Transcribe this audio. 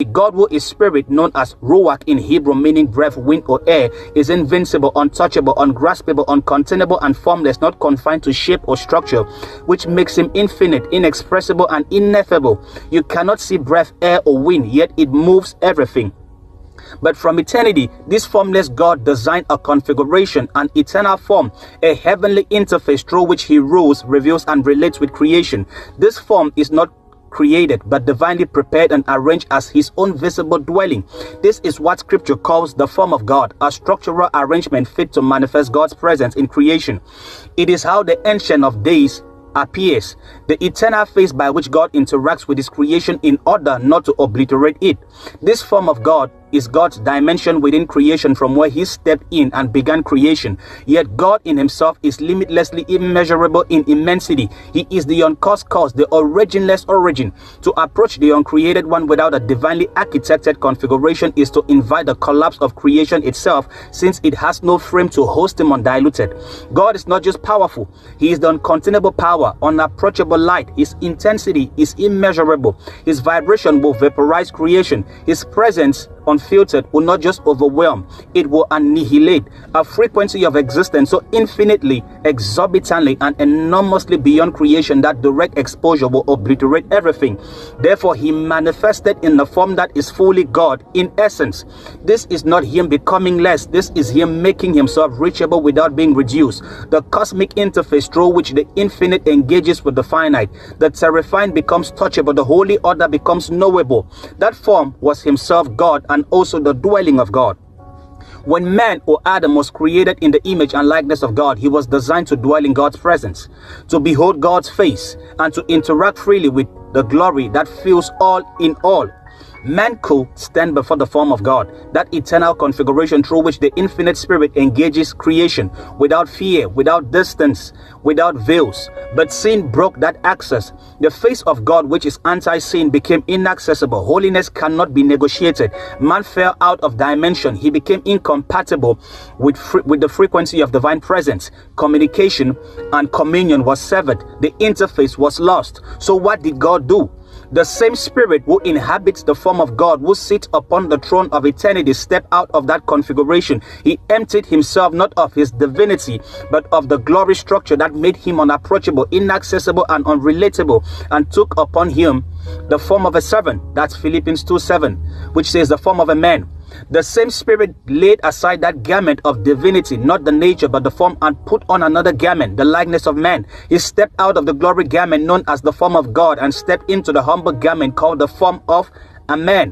God, who is spirit, known as Ruach in Hebrew, meaning breath, wind, or air, is invincible, untouchable, ungraspable, uncontainable, and formless, not confined to shape or structure, which makes him infinite, inexpressible, and ineffable. You cannot see breath, air, or wind, yet it moves everything. But from eternity, this formless God designed a configuration, an eternal form, a heavenly interface through which he rules, reveals, and relates with creation. This form is not created, but divinely prepared and arranged as his own visible dwelling. This is what scripture calls the form of God, a structural arrangement fit to manifest God's presence in creation. It is how the Ancient of Days appears, the eternal face by which God interacts with his creation in order not to obliterate it. This form of God is God's dimension within creation, from where he stepped in and began creation. Yet God in himself is limitlessly immeasurable in immensity. He is the uncaused cause, the originless origin. To approach the uncreated one without a divinely architected configuration is to invite the collapse of creation itself, since it has no frame to host him undiluted. God is not just powerful, he is the uncontainable power, unapproachable light. His intensity is immeasurable. His vibration will vaporize creation. His presence, unfiltered, will not just overwhelm, it will annihilate. A frequency of existence so infinitely, exorbitantly, and enormously beyond creation that direct exposure will obliterate everything. Therefore, he manifested in the form that is fully God in essence. This is not him becoming less, this is him making himself reachable without being reduced. The cosmic interface through which the infinite engages with the finite. The terrifying becomes touchable, the holy order becomes knowable. That form was himself God, and also the dwelling of God. When man, or Adam, was created in the image and likeness of God, he was designed to dwell in God's presence, to behold God's face, and to interact freely with the glory that fills all in all. Man could stand before the form of God, that eternal configuration through which the infinite spirit engages creation, without fear, without distance, without veils. But sin broke that access. The face of God, which is anti-sin, became inaccessible. Holiness cannot be negotiated. Man fell out of dimension. He became incompatible with the frequency of divine presence. Communication and communion was severed. The interface was lost. So what did God do? The same spirit who inhabits the form of God, who sits upon the throne of eternity, stepped out of that configuration. He emptied himself not of his divinity, but of the glory structure that made him unapproachable, inaccessible, and unrelatable, and took upon him the form of a servant. That's Philippians 2:7, which says the form of a man. The same spirit laid aside that garment of divinity, not the nature but the form, and put on another garment, the likeness of man. He stepped out of the glory garment known as the form of God and stepped into the humble garment called the form of a man.